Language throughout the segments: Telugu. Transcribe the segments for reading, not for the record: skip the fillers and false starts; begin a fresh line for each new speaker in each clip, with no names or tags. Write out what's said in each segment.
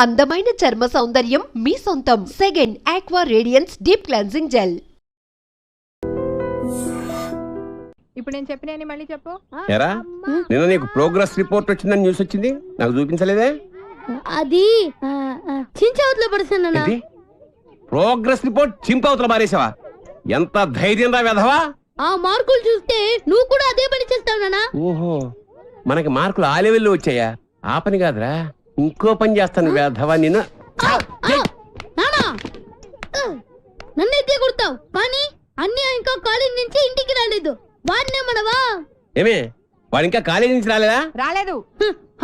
అందమైన చర్మ సౌందర్యం మీ సొంతం. Second aqua radiance deep cleansing gel.
ఇప్పుడు నేను చెప్పిన మళ్ళీ చెప్పు.
ఎరా నిన్న నీకు ప్రోగ్రెస్ రిపోర్ట్ వచ్చిందని న్యూస్ వచ్చింది, నాకు చూపించలేదే?
అది చించవతలో పడుతున్నా.
ప్రోగ్రెస్ రిపోర్ట్ చింపవతల మారేసావా? ఎంత ధైర్యం రా వెధవా!
ఆ మార్కులు చూస్తే నువ్వు కూడా అదే పని చేస్తావు నాన్న.
ఓహో, మనకి మార్కులు ఆ లెవెల్లో వచ్చాయా? ఆ పని కాదురా, ఇంకో పని చేస్తాను వెధవా నిన్ను.
నన్నైతే కొడతావు కానీ అన్నీ ఇంకా కాలేజ్ నుంచి ఇంటికి రాలేదు. వాడినే మనవా?
ఏమే వాడు ఇంకా కాలేజీ నుంచి రాలేదా?
రాలేదు.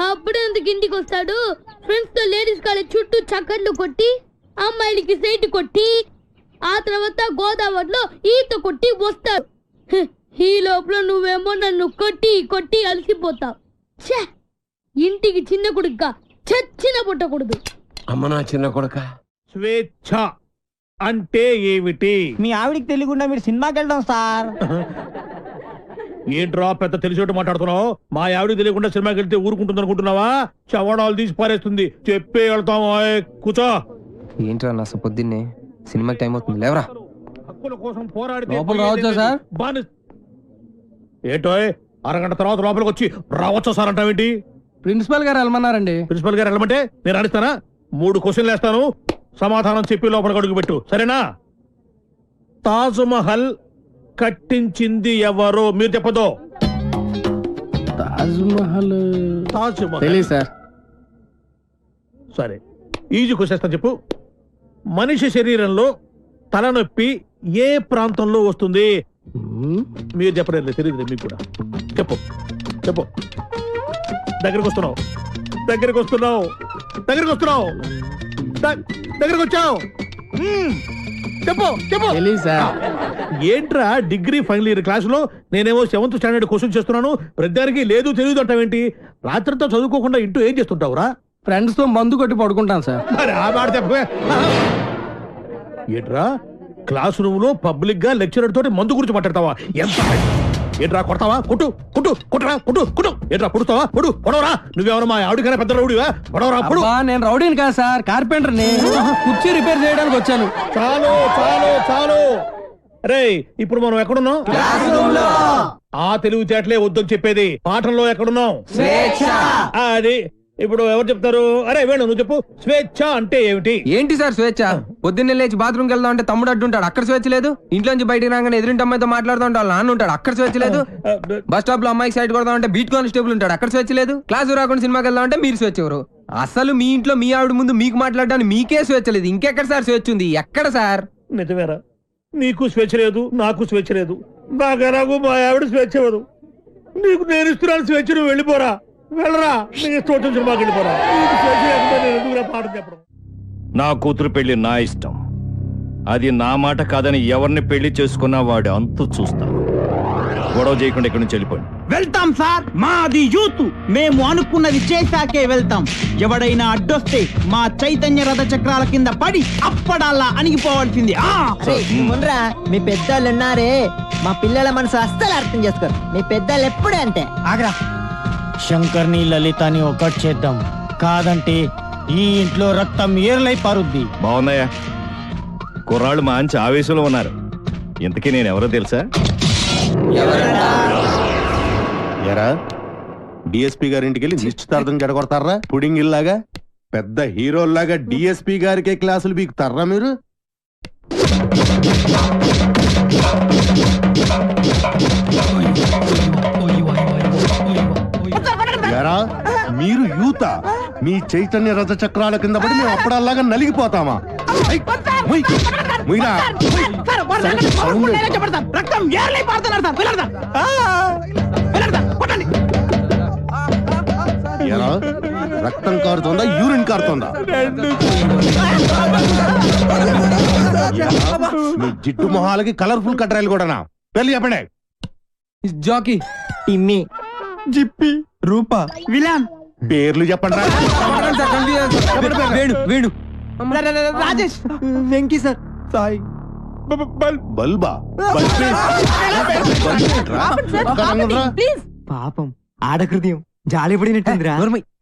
అప్పుడు ఎందుకు ఇంటికి వస్తాడు? ఫ్రెండ్స్ తో లేడీస్ కాలేజ్ చుట్టూ చక్కర్లు కొట్టి, అమ్మాయిలకి సైట్ కొట్టి, ఆ తర్వాత గోదావరిలో ఈత కొట్టి వస్తాడు. ఈ లోపల నువ్వేమో నన్ను కొట్టి కొట్టి అలసిపోతావు. ఇంటికి చిన్న కొడుగ్గా చచ్చిన పుట్టకూడదు.
అమ్మ నా చిన్న కొడుక.
స్వేచ్ఛ అంటే ఏమిటి?
మీ ఆవిడికి తెలియకుండా మీరు సినిమాకి వెళ్దాం సార్.
ఏంట్రా పెద్ద తెలిసేట్టు మాట్లాడుతున్నావు? మా ఆవిడికి తెలియకుండా సినిమాకి వెళ్తే ఊరుకుంటుంది అనుకుంటున్నావా? చవడాలు తీసి పారేస్తుంది. చెప్పే వెళ్తాం. కూర్చో.
ఏంట్రా నా పొద్దున్నే సినిమాకి టైం అవుతుంది, లేవరా.
హక్కుల కోసం పోరాడితే
లోపల రావచ్చా సార్?
ఏంటో అరగంట తర్వాత లోపలికి వచ్చి రావచ్చా సార్ అంటావేంటి?
ప్రిన్సిపల్ గారు వెళ్ళమన్నారండి.
ప్రిన్సిపల్ గారు వెళ్ళమంటే నేను అడిస్తానా? 3 క్వశ్చన్లు వేస్తాను, సమాధానం చెప్పి లోపలికి అడుగు పెట్టు, సరేనా? తాజ్ మహల్ కట్టించింది ఎవరు? మీరు చెప్పదో.
తాజ్ మహల్
సార్. సరే, ఈజీ క్వశ్చన్ చెప్పు. మనిషి శరీరంలో తలనొప్పి ఏ ప్రాంతంలో వస్తుంది? మీరు చెప్పలేదు, తెలియదు మీకు కూడా. చెప్పు చెప్పు. దగ్గరకు వస్తున్నావు, దగ్గరకు వస్తున్నావు, దగ్గరకు వస్తున్నావు, దగ్గరకు వచ్చావు. చెప్పు చెప్పు. ఏంట్రా డిగ్రీ ఫైనల్ ఇయర్ క్లాసులో నేనేమో 7th స్టాండర్డ్ క్వశ్చన్ చేస్తున్నాను, ప్రతిదానికి లేదు తెలియదు అంటావేంటి? రాత్రితో చదువుకోకుండా ఇంటూ ఏం చేస్తుంటావురా?
ఫ్రెండ్స్ తో మందు కొట్టి పడుకుంటాను సార్.
మరి ఆ మాట చెప్పే. ఏంట్రా క్లాస్ రూమ్ లో పబ్లిక్ గా లెక్చరర్ తోటి మందు గురించి మాట్లాడతావా? ఎంత ఏంట్రా కొడతావా? కొట్టు కొట్టు కొట్టరా కొట్టు కొట్టు. ఏంట్రా పొడుస్తావా? పొడు పొడవరా. నువ్వేమన్నా మా ఆవిడకైనా పెద్ద రౌడీవా? పొడవరా పొడు.
నేను రౌడీని కాదు సార్, కార్పెంటర్ ని. కుర్చీ రిపేర్ చేయడానికి వచ్చాను.
చాలు చాలు చాలు. రే ఇప్పుడు మనం ఎక్కడున్నాం? ఆ తెలివితేటలే వద్దని చెప్పేది. పాఠంలో ఎక్కడున్నాం? అది ఇప్పుడు ఎవరు చెప్తారు? అరే వేణు నువ్వు చెప్పు. స్వేచ్ఛ అంటే ఏమిటి?
ఏంటి సార్ స్వేచ్ఛ? పొద్దున్నే లేచి బాత్రూమ్కి వెళ్దాం అంటే తమ్ముడు అడ్డుంటాడు, అక్కడ స్వేచ్ఛ లేదు. ఇంట్లోంచి బయటికి రాగానే ఎదురింటి అమ్మాయితో మాట్లాడుతూ ఉంటాడు, నాన్న ఉంటాడు, అక్కడ స్వేచ్ఛ లేదు. బస్ స్టాప్ లో అమ్మాయికి సైడ్ కొడదాం అంటే బీట్ కానిస్టేబుల్ ఉంటాడు, అక్కడ స్వేచ్ఛ లేదు. క్లాసు రాకుండా సినిమాకి వెళ్దాం అంటే మీరు స్వేచ్ఛ ఎవరు? అసలు మీ ఇంట్లో మీ ఆవిడ ముందు మీకు మాట్లాడడానికి మీకే స్వేచ్ఛ లేదు, ఇంకెక్కడ సార్ స్వేచ్ఛ ఉంది? ఎక్కడ సార్?
నిజమేరా, నీకు స్వేచ్ఛ లేదు, నాకు స్వేచ్ఛ లేదు. నాకు మా ఆవిడ స్వేచ్ఛ ఇవ్వదు. నీకు నేను ఇస్తున్నాను స్వేచ్ఛ, నువ్వు వెళ్ళిపోరా. వెళ్ళరా, నీ ఇష్టం సినిమాకి వెళ్ళిపోరా. పాఠం చెప్పడం.
నా కూతురు పెళ్లి నా ఇష్టం, అది నా మాట కాదని ఎవరిని పెళ్లి చేసుకున్నా వాడు అంతు చూస్తాను. గొడవ చేయకుండా ఇక్కడి నుంచి వెళ్ళిపోండి.
వెళ్తాం సార్, మాది యూత్, మేము అనుకున్నది చేశాకే వెళ్తాం. ఎవడైనా అడ్డొస్తే మా చైతన్య రథ చక్రాల కింద పడి అప్పడాలా అణిగిపోవాల్సింది.
మీ పెద్దోళ్ళు ఉన్నారే, మా పిల్లల మనసు అస్సలు అర్థం చేసుకోరు. మీ పెద్దలు ఎప్పుడే అంతే.
ఆగ్రా, శంకర్ని లలితని ఒకటి చేద్దాం, కాదంటే ఈ ఇంట్లో రక్తం ఏర్లై పారుద్ది.
బాగున్నాయా? కుర్రాళ్ళు మంచి ఆవేశంలో ఉన్నారు. ఇంతకీ నేను ఎవరో తెలుసా?
ఎరా డిఎస్పీ గారింటికి వెళ్ళి నిశ్చితార్థం జడగొడతారా? పుడింగ్ ఇల్లాగా పెద్ద హీరోల్లాగా డిఎస్పీ గారికే క్లాసులు బీకుతారా మీరు? ఎరా మీరు యూత, మీ చైతన్య రథ చక్రాల కింద పడి మేము అప్పుడల్లాగా నలిగిపోతామా? ఎరా రక్తం కారుతోందా, యూరిన్ కారుతోందా? మీ జిడ్డు మొహాలకి కలర్ఫుల్ కట్రాయలు కూడానా? పెళ్లి చెప్పండి.
జాకీ,
టిమ్మి, జిప్పి, రూపా, విలాన్
పేర్లు చెప్పండి.
వేణు, వేణు,
రాజేష్, వెంకీ సార్, సాయి,
బల్బా?
పాపం ఆడహృదయం జాలిపడినట్టుందిరా.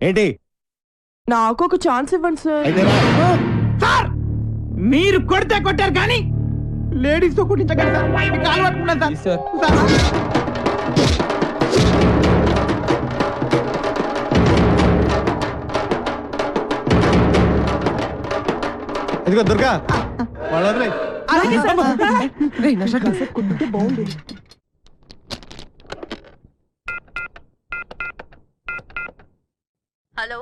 ఏంటి
నాకు ఒక ఛాన్స్ ఇవ్వండి సార్.
సార్ మీరు కొడితే కొట్టారు కానీ లేడీస్ తో కుట్టించగలరు సార్. మీకు కాలు పట్టుకున్నాను సార్.
ఇదిగో దుర్గా వాళ్ళ
హలో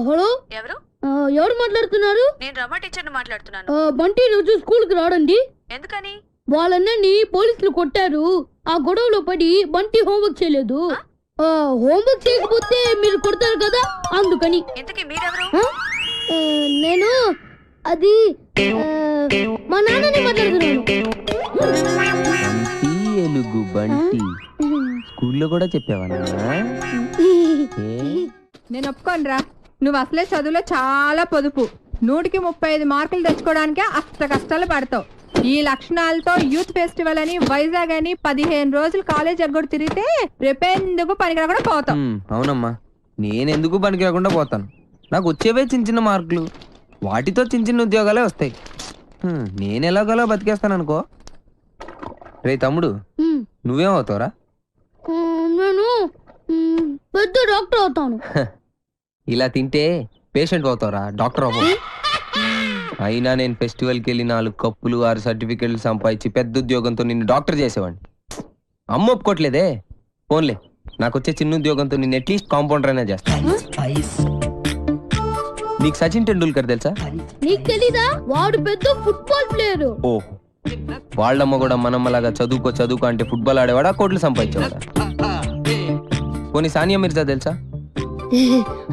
హలో,
ఎవరు?
ఎవరు మాట్లాడుతున్నారు?
నేను రమ టీచర్ని మాట్లాడుతున్నాను.
బంటి రోజు స్కూల్ కి రాడండి.
ఎందుకని?
వాళ్ళన్నీ పోలీసులు కొట్టారు. ఆ గొడవలో పడి బంటి హోంవర్క్ చేయలేదు. హోంవర్క్ చేయకపోతే మీరు కొడతారు కదా, అందుకని.
ఇంతకీ మీరెవరు?
నేను అది మా నాన్నని మాట్లాడుతున్నాను.
ఎలుగు బంటి స్కూల్లో కూడా చెప్పావా?
నేను ఒప్పుకోనరా. నువ్వు అసలే చదువులో చాలా పొదుపు. 100కి 35 మార్కులు తెచ్చుకోవడానికే అష్ట కష్టాలు పడతావు. ఈ లక్షణాలతో యూత్ ఫెస్టివల్ అని వైజాగ్ అని 15 రోజులు కాలేజ్ ఎగ్గొడు తిరిగితే రేపెందుకు పనికి కూడా పోతావు.
అవునమ్మా, నేనెందుకు పనికి రాకుండా పోతాను. నాకు వచ్చేవే చిన్న చిన్న మార్కులు, వాటితో చిన్న చిన్న ఉద్యోగాలే వస్తాయి. నేను ఎలాగోలా బతికేస్తాను అనుకో. రే తమ్ముడు, నువ్వేమవుతావురా?
నేను పెద్ద డాక్టర్ అవుతాను.
ఇలా తింటే పేషెంట్ అవుతావురా, డాక్టర్ అవ్వవు. అయినా నేను ఫెస్టివల్కి వెళ్ళి 4 కప్పులు 6 సర్టిఫికెట్లు సంపాదించి పెద్ద ఉద్యోగంతో నిన్ను డాక్టర్ చేసేవాడిని. అమ్మ ఒప్పుకోట్లేదే. ఫోన్లే, నాకు వచ్చే చిన్న ఉద్యోగంతో నిన్ను అట్లీస్ట్ కాంపౌండర్ అయినా చేస్తాను. నీకు సచిన్ టెండూల్కర్ తెలుసా?
నీకు తెలీదా? వాడు పెద్ద ఫుట్బాల్ ప్లేయర్.
ఓ, వాళ్ళమ్మ కూడా మనమ్మలాగా చదువుకో అంటే ఫుట్బాల్ ఆడేవాడా, కోట్లు సంపాదించేవాడా? పోనీ సానియా మిర్జా తెలుసా?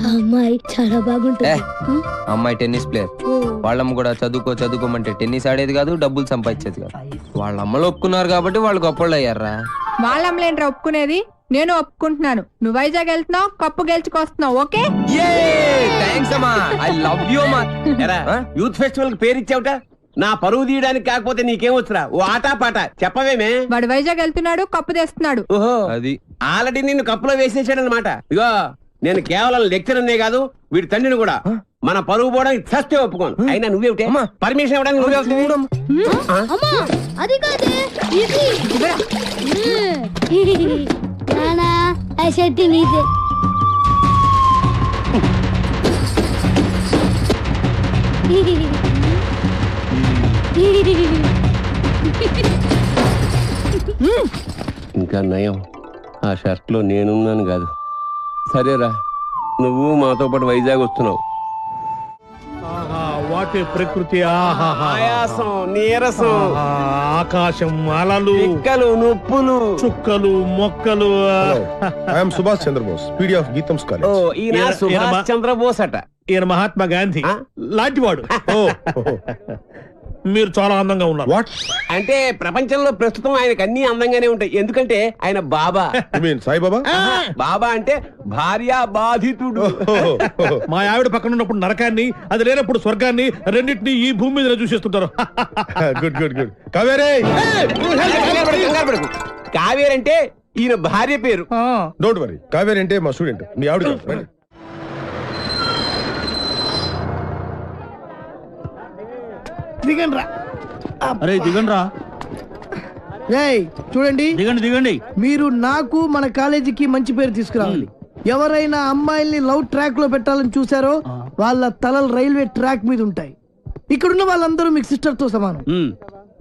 అమ్మాయి చాలా బాగుంటుంది.
అమ్మాయి టెన్నిస్ ప్లేయర్. వాళ్ళమ్మ కూడా చదువుకోమంటే టెన్నిస్ ఆడేది కాదు, డబ్బులు సంపాదించేది కాదు. వాళ్ళ అమ్మలు ఒప్పుకున్నారు కాబట్టి వాళ్ళు గొప్పళ్ళు అయ్యారా.
వాళ్ళమ్మలేంట్రా ఒప్పుకునేది? నేను ఒప్పుకుంటున్నాను. నువ్వు వైజాగ్ వెళ్తున్నావు, కప్పు గెలుచుకొస్తున్నావు. ఓకే,
యూత్ ఫెస్టివల్ కి పేరు ఇచ్చావుట. నా పరువు తీయడానికి కాకపోతే నీకేమొచ్చురా? ఓ ఆటా పాట చెప్పవేమే.
వాడు వైజాగ్ వెళ్తున్నాడు, కప్పు తెస్తున్నాడు.
ఓహో,
అది
ఆల్రెడీ నిన్ను కప్పులో వేసేసాడు అనమాట. ఇగో, నేను కేవలం లెక్చరర్నే కాదు, వీడి తండ్రిని కూడా. మన పరువు పోవడానికి చస్తే ఒప్పుకోను. అయినా నువ్వేమిటే పర్మిషన్ ఇవ్వడానికి
అది కాదే, ఆ షర్ట్ నీదే.
ఇంకా నయం, ఆ షర్ట్ లో నేనున్నాను కాదు. సరేరా, నువ్వు మాతో పాటు వైజాగ్ వస్తున్నావు.
వాటి ప్రకృతి,
ఆయాసం, నీరసం,
ఆకాశం, అలలు,
పిక్కలు, నొప్పులు,
చుక్కలు, మొక్కలు.
I'm Subhash Chandrabose, PD of Gitam's college.
ఈయన సుభాష్ చంద్రబోస్ అట.
ఈయన మహాత్మా గాంధీ లాంటివాడు. మీరు చాలా అందంగా ఉన్నారు.
వాట్
అంటే ప్రపంచంలో ప్రస్తుతం ఆయనకు అన్ని అందంగానే ఉంటాయి. ఎందుకంటే ఆయన బాబా.
సాయిబాబా?
బాబా అంటే భార్య బాధితుడు.
మా ఆవిడ పక్కన ఉన్నప్పుడు నరకాన్ని, అది లేనప్పుడు స్వర్గాన్ని, రెండింటినీ ఈ భూమి మీద చూసేస్తుంటారు.
Good good good. కావేరే,
కావేరి అంటే ఈయన భార్య పేరు.
Don't worry. కావేరి అంటే మా స్టూడెంట్, మీ ఆవిడ.
దిగండి రా.
అరే దిగండి రా.
చూడండి,
దిగండి.
మీరు నాకు మన కాలేజీకి మంచి పేరు తీసుకురావాలి. ఎవరైనా అమ్మాయిల్ని లవ్ ట్రాక్ లో పెట్టాలని చూసారో వాళ్ళ తలలు రైల్వే ట్రాక్ మీద ఉంటాయి. ఇక్కడున్న వాళ్ళందరూ మీకు సిస్టర్ తో సమానం.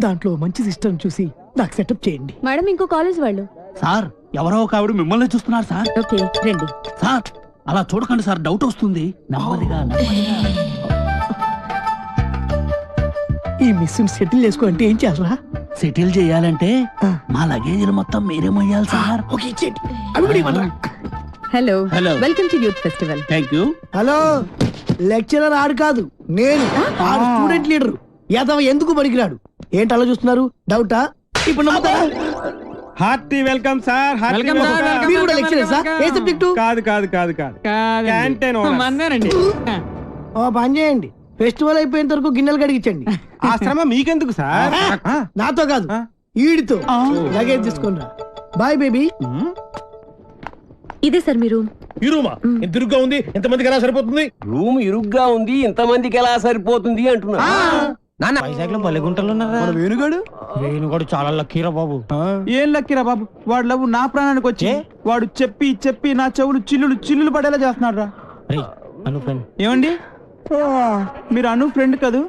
దాంట్లో మంచి సిస్టర్ చూసి నాకు సెటప్ చేయండి.
మేడం, ఇంకో కాలేజ్ వాళ్ళు.
సార్, ఎవరో ఒక ఆవిడ మిమ్మల్ని చూస్తున్నారు సార్.
ఓకే, రండి.
సార్, అలా చూడకండి సార్, డౌట్ వస్తుంది. నెమ్మదిగా.
ఈ మిస్ సెటిల్ చేసుకో అంటే ఏం చేయాలరా?
సెటిల్ చేయాలంటే మా లగేజీలు మొత్తం మీరే మొయ్యాలి sir.
Hello,
hello.
Welcome to youth festival.
Thank you.
Hello, lecturer ఆడు కాదు, నేను ఆడు స్టూడెంట్ లీడర్. యాదవ ఎందుకు పనికిరాడు? ఏంటి అలా చూస్తున్నారు? డౌటా? ఇప్పుడు నమ్ముతారా?
Hearty welcome sir.
మీరు కూడా లెక్చరర్ సార్? ఏ సబ్జెక్టు?
కాదు.
ఓ పని చేయండి, ఫెస్టివల్ అయిపోయేంత వరకు గిన్నెలు కడిగించండి.
ఆ శ్రమ మీకెందుకు సార్?
నాతో కాదు, ఈడితో. లగేజ్ తీసుకుని రా. Bye baby.
ఇదే సార్ మీ రూమ్.
ఈ రూమా ఎంత ఇరుగ్గా ఉంది, ఎంతమందికి ఎలా సరిపోతుంది?
రూమ్ ఇరుగ్గా ఉంది, ఇంతమందికి ఎలా సరిపోతుంది అంటున్నా.
వైజాగ్ లో బలెగుంటలు ఉన్నారా? వేణుగాడు చాలా లక్కీరా బాబు. ఏం లక్కీరా బాబు, వాడు లవ్ నా ప్రాణానికి వచ్చి వాడు చెప్పి చెప్పి నా చెవులు చిల్లులు పడేలా చేస్తున్నాడు రా. ఏమండి మీరు అను ఫ్రెండ్ కదూ?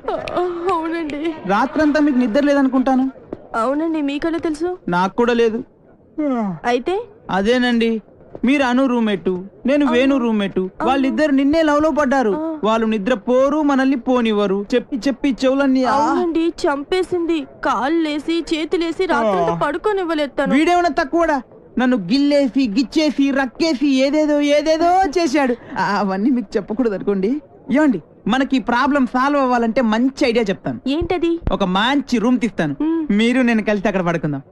అవునండి.
రాత్రంతా మీకు నిద్ర లేదనుకుంటాను.
అవునండి, మీకెలా తెలుసు?
నాకు కూడా లేదు.
అయితే
అదేనండి, మీరు అను రూమ్మేట్, నేను వేణు రూమ్మేట్. వాళ్ళిద్దరు నిన్నే లవ్ లో పడ్డారు. వాళ్ళు నిద్ర పోరు, మనల్ని పోనివ్వరు. చెప్పి చెప్పి చెవులన్నీ
అవునండి చంపేసింది. కాళ్ళేసి చేతులేసి రాత్రి పడుకోనివ్వలేదు.
వీడేమన్నా తక్కువడా? నన్ను గిల్లేసి గిచ్చేసి రక్కేసి ఏదేదో చేశాడు. అవన్నీ మీకు చెప్పకూడదు అనుకోండి. ఏమండి, మనకి ప్రాబ్లం సాల్వ్ అవ్వాలంటే మంచి ఐడియా చెప్తాను.
ఏంటది?
ఒక మంచి రూమ్ తీస్తాను, మీరు నేను కలిసి అక్కడ పడుకుందాం.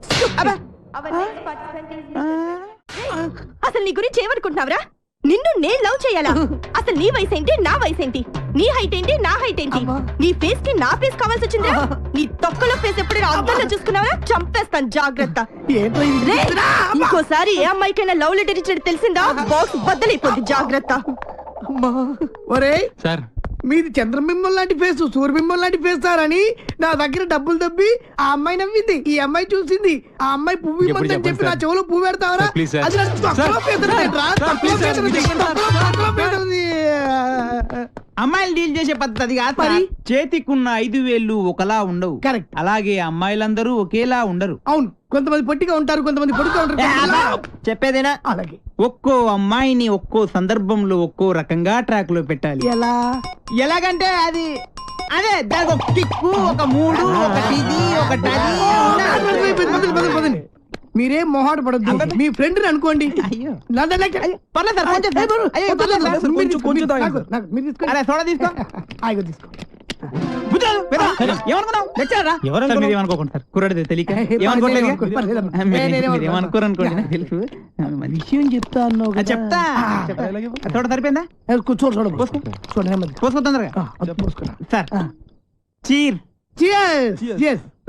అసలు నీ గురించి ఏమనుకుంటున్నావురా? నిన్ను నేను లవ్ చేయాలా? అసలు నీ వయసు ఏంటి, నా వయసు ఏంటి? నీ హైట్ ఏంటి, నా హైట్ ఏంటి? నీ ఫేస్ కి నా ఫేస్ కావాల్సి వచ్చిందా? నీ తొక్కలో ఫేస్ ఎప్పుడైనా అద్దంలో చూసుకున్నావా? చంపేస్తాను, జాగ్రత్త. ఇంకోసారి ఏ అమ్మాయికైనా లవ్ లెటర్ ఇచ్చినట్టు తెలిసిందా బాక్స్ బద్దలైపోద్ది, జాగ్రత్త.
ఒరే
సార్,
మీది చంద్రబింబం లాంటి ఫేస్, సూర్యబింబం లాంటి ఫేస్ సార్ అని నా దగ్గర డబ్బులు దబ్బి ఆ అమ్మాయి నవ్వింది. ఈ అమ్మాయి చూసింది, ఆ అమ్మాయి పువ్వు ఇమ్మందని చెప్పి నా చెవులో పువ్వు పెడతావరా? అది నాకు తక్కువ పెదరేంట్రా? తక్కువ పెదరది.
అమ్మాయిలు డీల్ చేసే పద్ధతి కాదు మరి. చేతికున్న 5 వేళ్ళు ఒకలా ఉండవు.
కరెక్ట్.
అలాగే అమ్మాయిలందరూ ఒకేలా ఉండరు.
అవును, కొంతమంది పొట్టిగా ఉంటారు, కొంతమంది పొడుగా ఉంటారు.
చెప్పేదేనా?
అలాగే
ఒక్కో అమ్మాయిని ఒక్కో సందర్భంలో ఒక్కో రకంగా ట్రాక్ లో పెట్టాలి. ఎలాగంటే అది అదే దానికి ఒక కిక్కు, ఒక మూడు, ఒకటి ఇది, ఒకటి అది.
మీరేం మొహాట పడద్దు, మీ ఫ్రెండ్ అనుకోండి.
కుర్రాడితే తెలియక ఏమనుకోరనుకోండి. తెలుసు, విషయం చెప్తా అన్నావు. చెప్తా. చూడ సరిపోయిందా? పోసుకో తొందరగా. Sir cheer.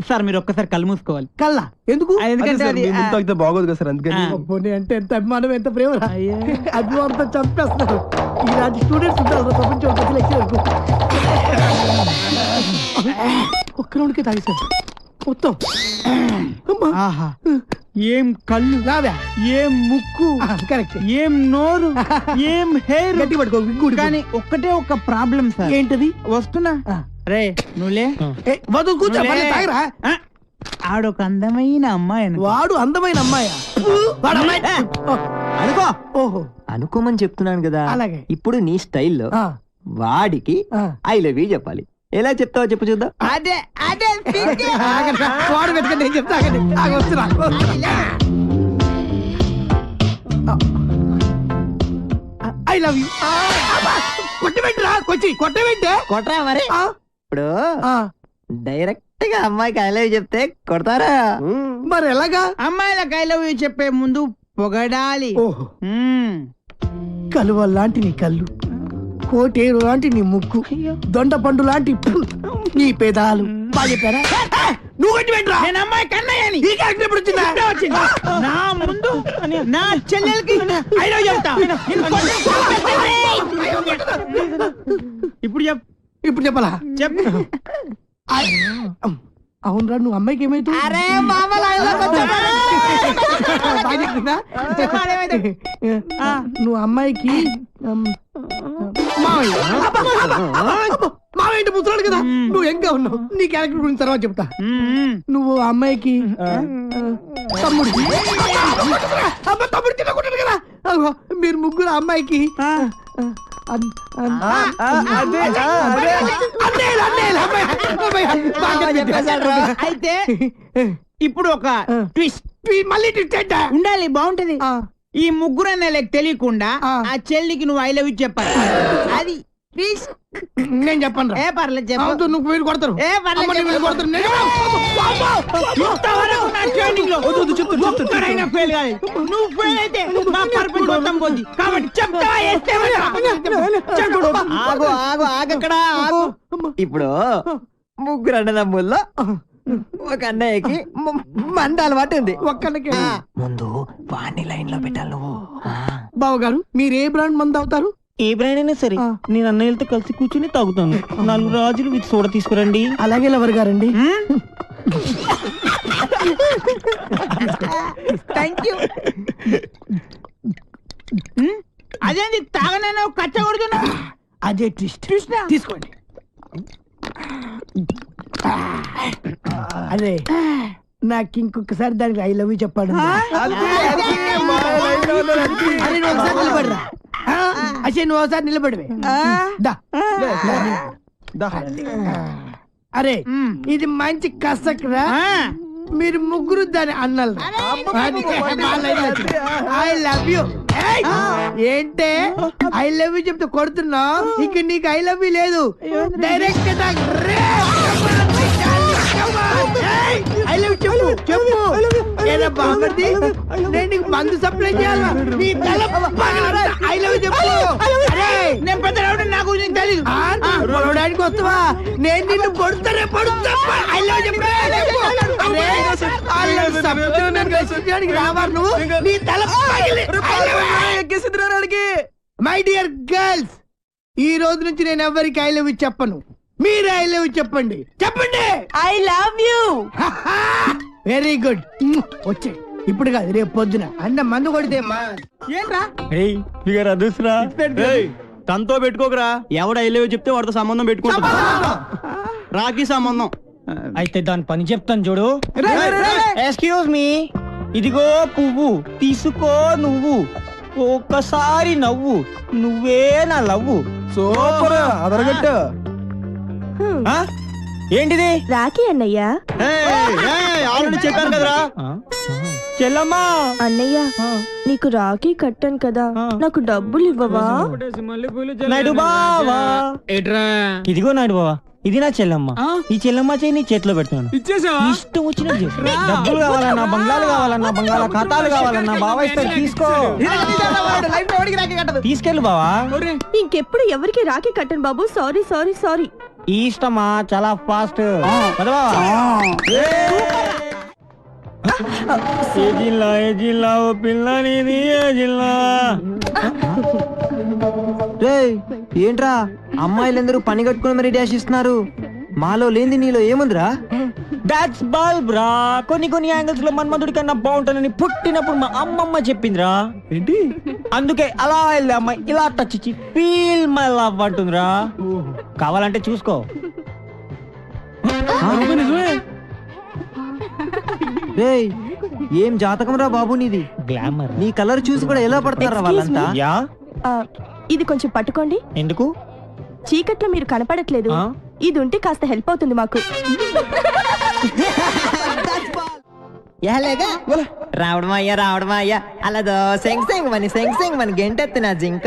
సార్ మీరు ఒక్కసారి కళ్ళు మూసుకోవాలి.
కళ్ళ ఎందుకు?
ఎందుకంటే అది
బాగోదు కదా సార్, అందుకని.
అంటే ఎంత అభిమానం, ఎంత ప్రేమ. అభిమానంతో చంపేస్తారు. ఇలాంటి స్టూడెంట్స్ ఉంటారు ప్రపంచం. ఒక్క రౌండ్కి తాగేశారు మొత్తం.
ఆహా, ఏం కళ్ళు, ఏం ముక్కు,
కరెక్ట్,
ఏం నోరు, ఏం హెయిర్.
గట్టి పట్టుకో.
కానీ ఒక్కటే ఒక ప్రాబ్లం సార్.
ఏంటది?
వస్తున్నా. రే నువ్వులే,
వద్దు కూర్చో.
ఆడొక అందమైన అమ్మాయి.
వాడు అందమైన అమ్మాయా?
అనుకో.
ఓహో,
అనుకోమని చెప్తున్నాను కదా.
అలాగే.
ఇప్పుడు నీ స్టైల్లో వాడికి ఐ లవ్ యూ చెప్పాలి. ఎలా చెప్తావో చెప్పు చూద్దాం.
అదే అదే
వాడు వెతకండి, నేను చెప్తా. వస్తున్నా. I love you. కొట్టబెట్టరా, కొట్టబెట్టే
కొట్టరా మరి. ఇప్పుడు డైరెక్ట్ గా అమ్మాయికి ఐ లవ్ యూ చెప్తే కొడతారా?
మరి ఎలాగా?
అమ్మాయిలకు ఐ లవ్ యూ చెప్పే ముందు పొగడాలి.
కలువ లాంటి నీ కళ్ళు, కోటేరు లాంటి నీ ముక్కు, దొండ పండు లాంటి నీ పేదాలు. బాగా చెప్పారా? నువ్వు కట్టి పెట్టరా.
నేను అమ్మాయి కన్నయ్యని.
ఈ క్యారెక్టర్ ఎప్పుడు వచ్చిందా?
నా ముందు నా చెల్లెలకి ఐ లవ్ చెప్తా.
ఇప్పుడు చెప్పాలా?
చెప్పు.
అవునరా, నువ్వు అమ్మాయికి ఏమైతుంది? నువ్వు అమ్మాయికి మావేంటి ముసలాడు కదా, నువ్వు ఎంగా ఉన్నావు. నీ క్యారెక్టర్ గురించి తర్వాత చెప్తా. నువ్వు అమ్మాయికి తమ్ముడు. తమ్ముడు తినకుంటాడు కదా. మీరు ముగ్గురు అమ్మాయికి
అయితే ఇప్పుడు ఒక ట్విస్ట్. మళ్ళీ ట్విస్ట్ ఉండాలి, బాగుంటది. ఈ ముగ్గురు అన్నయ్యలకు తెలియకుండా ఆ చెల్లికి నువ్వు ఐ లవ్ యూ చెప్పాలి. అది
నేను చెప్పను.
ఏ పర్లేదు చెప్పు.
నువ్వు వీళ్ళు కొడతారు.
ఏ పర్లేదు
కొడతారు.
నువ్వు ఫెయిల్ అయితే మా పర్పస్ మొత్తం పోద్ది. కాబట్టి చెప్తావా?
ఆగు ఆగు ఆగక్కడ ఆగు. ఇప్పుడు ముగ్గురు అన్నదమ్ముల్లో ఒక అన్నయ్యకి మంద అలవాటు ఉంది.
ఒక్కడికి
ముందు వాణ్ణి లైన్ లో పెట్టాలి నువ్వు.
బావగారు మీరు ఏ బ్రాండ్ మంది అవుతారు?
ఏ బ్రాండ్ అయినా సరే నేను అన్నయ్యలతో కలిసి కూర్చుని తాగుతాను. 4 రాజులు విత్ సోడా తీసుకురండి.
అలాగే లవర్ గారండి.
Thank you. అదేంటి తాగనైనా కచ్చ కొడుతున్నా?
అదే ట్విస్ట్. తీసుకోండి. అదే నాకు ఇంకొకసారి దానికి ఐ లవ్ యూ చెప్పాడు. అసలు నువ్వు ఒకసారి నిలబడివే. అరే ఇది మంచి కసక్రా. మీరు ముగ్గురు దాని అన్నలు. I love you. ఏంటే ఐ లవ్ యూ చెప్తే కొడుతున్నావు? ఇక నీకు ఐ లవ్ యూ లేదు. డైరెక్ట్ ఐ లవ్ చెప్పు చెప్పు. ఏదో బాగుంది. నేను నీకు మందు సప్లై చేయాలా? నీ తల ఐ లవ్ చెప్పు. నేను పెద్ద నాకు తెలీదు. పొలవడానికి వస్తావా? నేను నిన్ను పొడుతానే పొడుతా. ఐ లవ్ చెప్పు. రావారు నువ్వు. నీ తల మై డియర్ గర్ల్స్, ఈ రోజు నుంచి నేను ఎవరికి ఐ లవ్ యూ చెప్పను. మీరు ఐ లవ్ యూ చెప్పండి. చెప్పండి
I love you.
Very good. వచ్చే ఇప్పుడు కాదు రేపు పొద్దున అన్న మందు కొడితే
ఏంట్రా అదృష్టరా తనతో పెట్టుకోకరా. ఎవడు ఐ లవ్ యూ చెప్తే వాడితో సంబంధం పెట్టుకుంటా. రాఖీ సంబంధం అయితే దాని పని చెప్తాను చూడు. ఎక్స్క్యూజ్ మీ, ఇదిగో పువ్వు తీసుకో నువ్వు. ఒక్కసారి నవ్వు, నువ్వే నా లవ్వు. సూపర్ అదరగట్టు. ఏంటిది?
రాఖీ అన్నయ్య.
ఆల్రెడీ చెప్పాను కదరా. చెల్లమ్మా.
అన్నయ్య నీకు రాఖీ కట్టాను కదా, నాకు డబ్బులు ఇవ్వవా?
నాయుడు బావా. ఇదిగో నాయుడు బావా, ఇది నా చెల్లమ్మ. ఈ చెల్లమ్మ చేయి నీ చేతిలో పెడుతున్నాను. ఇష్టం వచ్చినట్టు డబ్బులు కావాలన్నా, బంగ్లాలు కావాలన్నా, బంగాళా ఖాతాలు కావాలన్నా బావా ఇస్తారు. తీసుకో, తీసుకెళ్ళు బావా.
ఇంకెప్పుడు ఎవరికి రాఖీ కట్టను బాబు. Sorry sorry sorry.
ఈ ఇష్టమా చాలా ఫాస్ట్. ఏ జిల్లా ఓ పిల్ల నీది ఏ జిల్లా? ఏంట్రా అమ్మాయిలందరూ పని కట్టుకుని మరి డాష్ ఇస్తున్నారు. మాలో లేని నీలో ఏముందిరా? దాట్స్ బల్బ్ రా. కొన్ని యాంగిల్స్ లో మన్మధుడి కన్నా బాగుంటానని పుట్టినప్పుడు మా అమ్మమ్మ చెప్పిందిరా. ఏంటి? అందుకే అలా వెళ్ళి అమ్మాయి ఇలా టచ్ ఇచ్చి ఫీల్ మై లవ్ అంటుందిరా. కావాలంటే చూసుకో. ఏం జాతకం రా బాబు నీది. గ్లామర్. నీ కలర్ చూసి కూడా ఎలా పడతారా వాళ్ళంతా?
ఇది కొంచెం పట్టుకోండి.
ఎందుకు?
చీకట్లో మీరు కనపడట్లేదు. ఇది ఉంటే కాస్త హెల్ప్ అవుతుంది మాకు.
రావడం అయ్యా అలా సెంగ్ మని గెంటెత్తిన జింక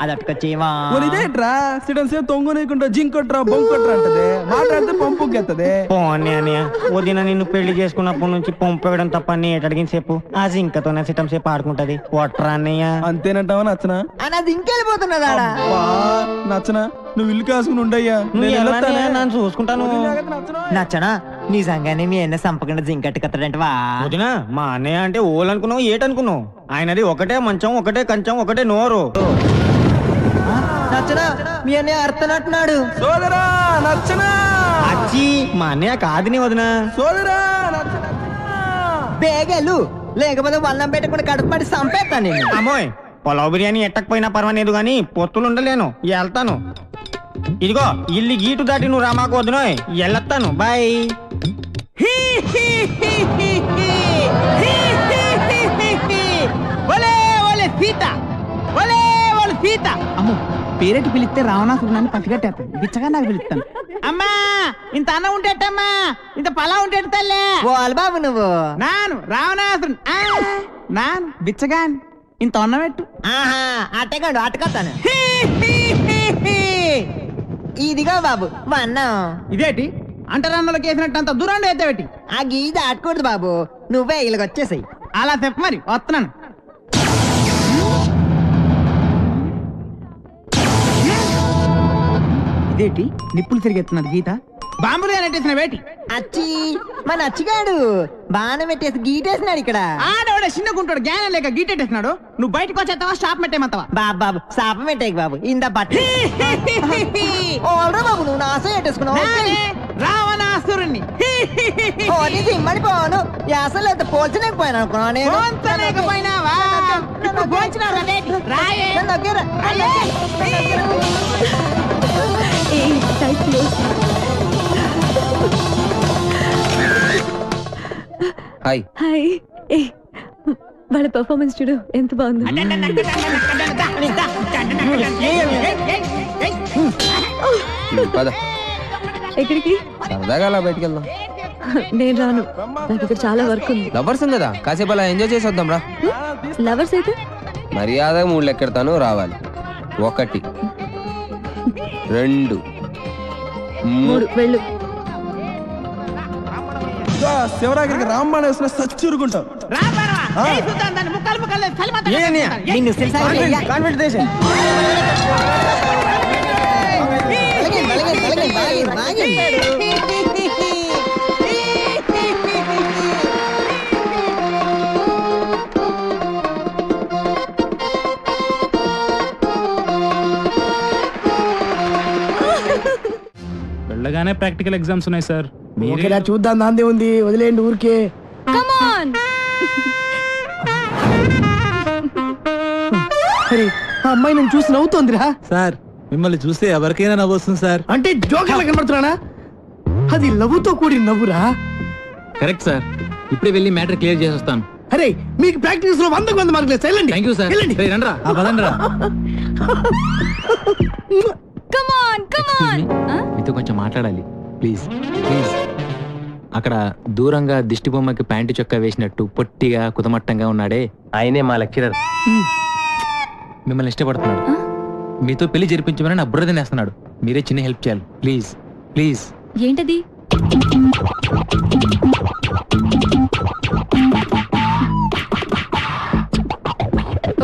అదట్టుకొచ్చేవా. ఇదేంట్రా సిడన్ సేపు తొంగనీకుంటా జింకొట్రా బొంకొట్రా అంటది. మాట్లాడితే పంపుకెత్తది. పోనీ అన్నయ్య, వదిన నిన్ను పెళ్లి చేసుకున్నప్పటి నుంచి పంపేయడం తప్ప అడిగిన సేపు ఆ జింకతోనే సిటం సేపు ఆడుకుంటది. ఒట్రా అన్నయ్య. అంతేనంటావా? నచ్చనా? అది ఇంకెళ్ళిపోతున్నదా? నచ్చనా? నువ్వు ఇల్లు కాసుకుని ఉండయ్యా, నన్ను చూసుకుంటాను. నచ్చనా? నిజంగానే మీ అన్న సంపకుండా జింకట్టు కత్తడంటవా? వదినా, మా అన్నయ్య అంటే ఓలు అనుకున్నావు ఏటనుకున్నావు? ఆయనది ఒకటే మంచం, ఒకటే కంచం, ఒకటే నోరు. నచ్చనా? మీ అన్నయ్య అర్థనంటున్నాడు. సోదరా నచ్చనా? అచ్చి మా అన్నయ్య కాదని వదినా. సోదరా బేగలు లేకపోతే వల్లం పెట్టకుండా కడుపుపడి సంపేస్తాను నేను. అమ్మోయ్, పొలావ్ బిర్యానీ ఎట్టకపోయినా పర్వాలేదు గాని పొత్తులు ఉండలేను. వెళ్తాను. ఇదిగో ఇల్లు గీటు దాటి నువ్వు రామాకు వద్దునోయ్. వెళ్ళొస్తాను. బాయ్.
అమ్మో, పేరెట్టి పిలిస్తే రావణాసుడు నన్ను పసిగట్టేస్తాను. బిచ్చగా నాకు పిలుస్తాను. అమ్మా ఇంత అన్నం ఉంటేటమ్మా, ఇంత పలా ఉంటే తల్లే.
బాబు నువ్వు
నాను రావణాసుడు నాను బిచ్చగా ఇంత అన్నం పెట్టు.
అట్టగాడు అట్టకొస్తాను. ఇదిగో బాబు వన్నం.
ఇదేటి అంటరాన్నలోకి వేసినట్టు అంత దూరం అయితే పెట్టి.
ఆ గీ దాటకూడదు బాబు, నువ్వే ఇలాగ వచ్చేసాయి.
అలా చెప్పు మరి, వస్తున్నాను. ఇదేటి నిప్పులు తిరిగెత్తున్నది గీత. బాంబులుగా నెట్టేసిన వేటి
అచ్చి మన అచ్చిగాడు బాణం పెట్టేసి గీటేసినాడు ఇక్కడ.
ఆడవాడ చిన్నగుంటాడు జ్ఞానం లేక గీటెట్టేసినాడు. నువ్వు బయటకు వచ్చేస్తావా స్టాప్ పెట్టేమంతావా?
బాబు శాపం పెట్టేకి బాబు ఇంద బట్ట ఓల్రా బాబు నువ్వు నాశం పెట్టేసుకున్నావు.
రావణాసురుణ్ణి
సిమ్మడిపోను అసలు ఎంత పోల్చలేకపోయాను అనుకున్నా నేను.
పోల్చలేకపోయినావా? ఇప్పుడు పోల్చినావురా వేటి? రాయే.
హాయ్.
హాయ్. వాళ్ళ పర్ఫార్మెన్స్ చూడు ఎంత బాగుంది.
పద
ఎక్కడికి?
సరదాగా అలా బయటికి వెళ్దాం.
నేను రాను, నాకు ఇక్కడ చాలా వర్క్ ఉంది.
లవర్స్ కదా, కాసేపు అలా ఎంజాయ్ చేసి వద్దాం రా.
లవర్స్ అయితే
మర్యాదగా 3 లెక్కెడతాను, రావాలి. 1 2
3 వెళ్ళు.
శివరాగిరికి రాంబాణ వేసిన సచ్చురుకుంటాం.
వెళ్ళగానే ప్రాక్టికల్ ఎగ్జామ్స్ ఉన్నాయి సార్.
ఓకేనా, చూద్దాం, దాందే ఉంది, వదిలేండి ఊరికే.
Come on.
అరే ఆ అమ్మాయి నేను చూసి నవ్వుతోందిరా.
సార్ మిమ్మల్ని చూస్తే ఎవరికైనా నవ్వొస్తుంది సార్.
అంటే జోకర్లా కనబడుతున్నానా? అది లవ్వుతో కూడిన నవ్వురా.
కరెక్ట్ సార్, ఇప్పుడే వెళ్ళి మ్యాటర్ క్లియర్ చేసి వస్తాను.
అరే మీకు ప్రాక్టీస్ లో 100 మార్కులు వెళ్ళండి.
Thank you sir. రండ్రా పదండ్రా.
Come on come on.
మీతో కొంచెం మాట్లాడాలి ప్లీజ్ ప్లీజ్. అక్కడ దూరంగా దిష్టి బొమ్మకి ప్యాంటు చొక్కా వేసినట్టు పొట్టిగా కుతమట్టంగా ఉన్నాడే,
ఆయనే మా లెక్చరర్.
మిమ్మల్ని ఇష్టపడుతున్నాడు. మీతో పెళ్లి జరిపించమని నా బుర్ర తినేస్తున్నాడు. మీరే చిన్న హెల్ప్ చేయాలి ప్లీజ్ ప్లీజ్.
ఏంటది?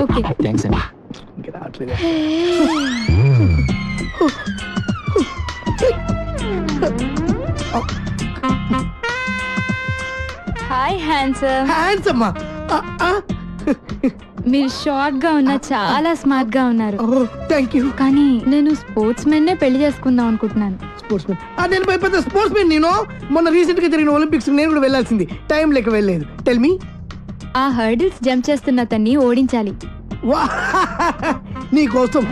ఓకే
థ్యాంక్స్ అండి.
Hi handsome.
హ్యాండ్సమ్.
మీరు షార్ట్ గా ఉన్నా చాలా స్మార్ట్ గా ఉన్నారు.
Thank you.
కానీ నేను స్పోర్ట్స్ మెన్ నే పెళ్లి చేసుకుందాం అనుకుంటున్నాను.
Sports men? నేను పెద్ద స్పోర్ట్స్ మెన్. నేను మొన్న రీసెంట్ గా జరిగిన ఒలింపిక్స్ నేను కూడా వెళ్ళాల్సింది, టైం లేక వెళ్ళలేదు. Tell me.
ఆ హర్డిల్స్ జంప్ చేస్తున్న అతన్ని ఓడించాలి.
నీ కోసం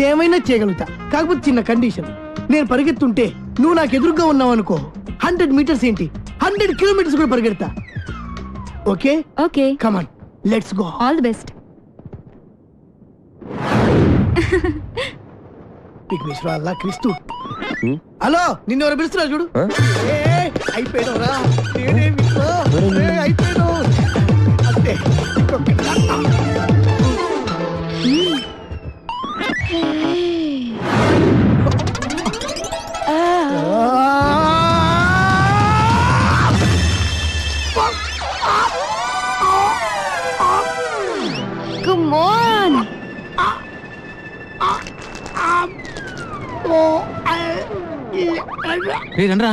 ఏమైనా చేయగలుగుతా, కాకపోతే చిన్న కండిషన్. నేను పరిగెత్తుంటే నువ్వు నాకు ఎదురుగా ఉన్నావు అనుకో, 100 మీటర్స్ ఏంటి 100 కిలోమీటర్స్ కూడా పరిగెడతా. Okay
okay
come on let's go.
All the best.
Vighneshwara Allah క్రీస్తు. హలో, నిన్ను ఎవరు పిలుస్తున్నారు చూడు. అయిపోయినవరా, అయిపోయినావు అంతే.
Come on.
రండ్రా.